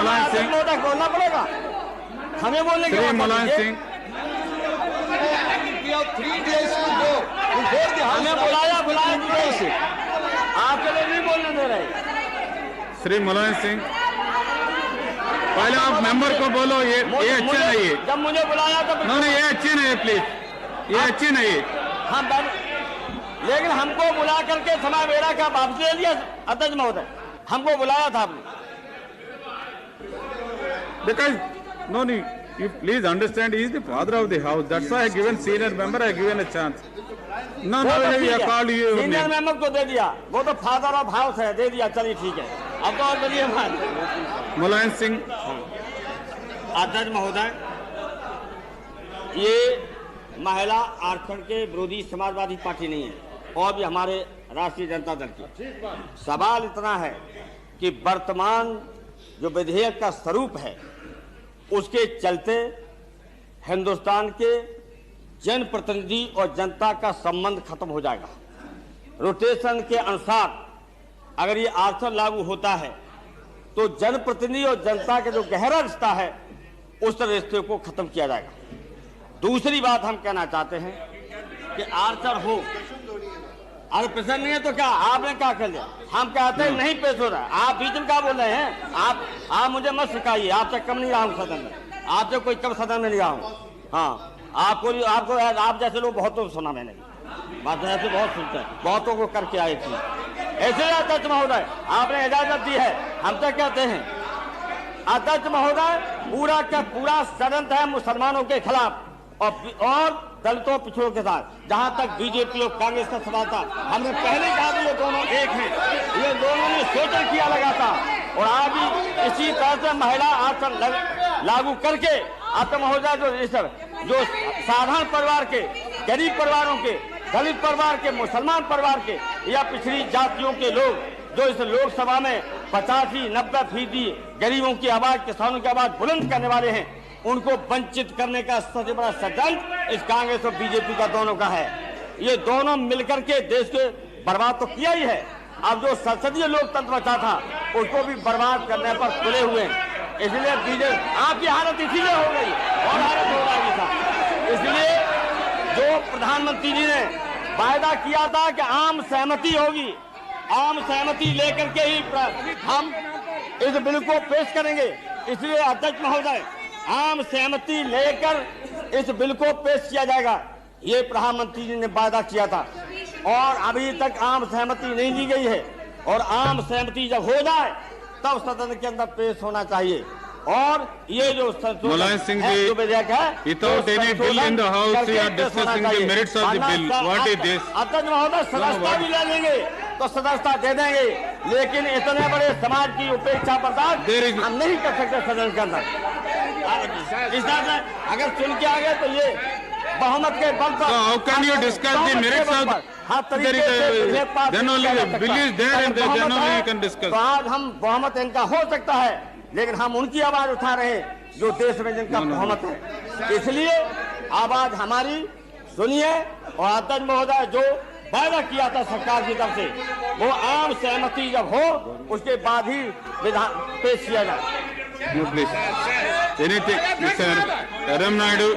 मुलायम सिंह बोलना पड़ेगा हमें बोलने के श्री बाद मुलायम सिंह हमें बुलाया 2 days से आपके लिए नहीं बोलने दे रहे। श्री मुलायम सिंह पहले आप मेंबर को बोलो ये अच्छा नहीं है। जब मुझे बुलाया तो नहीं ये अच्छी नहीं है, प्लीज ये अच्छी नहीं है। हम लेकिन हमको बुला करके समय बेड़ा का वापस ले लिया अध्यक्ष महोदय, हमको बुलाया था आपने। Because no, you please understand, he is the father of the house. That's why I given senior member, I given a chance. No, I called you. Senior member को दे दिया, वो तो फादर ऑफ हाउस है, दे दिया, चलिए ठीक है। अब तो और बोलिए मुलायम सिंह अध्यक्ष महोदय, ये महिला आरक्षण के विरोधी समाजवादी पार्टी नहीं है और भी हमारे राष्ट्रीय जनता दल की। सवाल इतना है कि वर्तमान जो विधेयक का स्वरूप है उसके चलते हिंदुस्तान के जनप्रतिनिधि और जनता का संबंध खत्म हो जाएगा। रोटेशन के अनुसार अगर ये आरक्षण लागू होता है तो जनप्रतिनिधि और जनता का जो गहरा रिश्ता है उस रिश्ते को खत्म किया जाएगा। दूसरी बात हम कहना चाहते हैं कि आरक्षण हो, अरे प्रश्न नहीं है तो क्या आपने क्या कर लिया? हम कहते हैं नहीं पेश हो रहा है, आप बीच में क्या बोल रहे हैं? आप मुझे मत सिखाइए, आपसे कम नहीं रहा हूँ सदन में, आपसे कोई कम सदन में नहीं रहा हूँ। हाँ, आपको आप जैसे लोग बहुतों को सुना मैंने, बात ऐसे बहुत सुनते हैं, बहुतों को करके आए थे। ऐसे अध्यक्ष महोदय आपने इजाजत दी है, हम तो कहते हैं अध्यक्ष महोदय पूरा का पूरा षड्यंत्र है मुसलमानों के खिलाफ और दलितों पिछड़ों के साथ। जहां तक बीजेपी और कांग्रेस का सवाल था, हमने पहले कहा था ये दोनों एक हैं, ये दोनों ने शोषण किया लगा था और आज भी इसी तरह से महिला आरक्षण लागू करके आपका महोदय जो साधारण परिवार के, गरीब परिवारों के, दलित परिवार के, मुसलमान परिवार के या पिछड़ी जातियों के लोग जो इस लोकसभा में 85-90% गरीबों की आवाज, किसानों की आवाज बुलंद करने वाले हैं, उनको वंचित करने का सबसे बड़ा षड्यंत्र इस कांग्रेस और बीजेपी का दोनों का है। ये दोनों मिलकर के देश के बर्बाद तो किया ही है, अब जो संसदीय लोकतंत्र बचा था उसको भी बर्बाद करने पर तुले हुए हैं। इसलिए बीजेपी आपकी हालत इसीलिए हो गई और हालत हो रही था। इसलिए जो प्रधानमंत्री जी ने वायदा किया था कि आम सहमति होगी, आम सहमति लेकर के ही हम इस बिल को पेश करेंगे। इसलिए अध्यक्ष महोदय आम सहमति लेकर इस बिल को पेश किया जाएगा, ये प्रधानमंत्री जी ने वायदा किया था और अभी तक आम सहमति नहीं दी गई है और आम सहमति जब हो जाए तब सदन के अंदर पेश होना चाहिए। और ये जो मुलायम सिंह जी, विधेयक है without any bill in the house, you are discussing the merits of the bill. What is this? अध्यक्ष महोदय सदस्यता भी ले लेंगे तो सदस्यता दे देंगे, लेकिन इतने बड़े समाज की उपेक्षा बर्दाश्त हम नहीं कर सकते सदन के अंदर। अगर चुन के आ गए तो ये बहुमत के बल पर how can you discuss the merits of then only the bill is there and then only you can discuss. तो आज हम बहुमत इनका हो सकता है, लेकिन हम उनकी आवाज उठा रहे हैं जो देश में जिनका बहुमत है। इसलिए आवाज हमारी सुनिए और अध्यक्ष महोदय जो वायदा किया था सरकार की तरफ से वो आम सहमति जब हो उसके बाद ही विधान पेश किया जाए। No, please. Anything, Mr. Ram Naidu.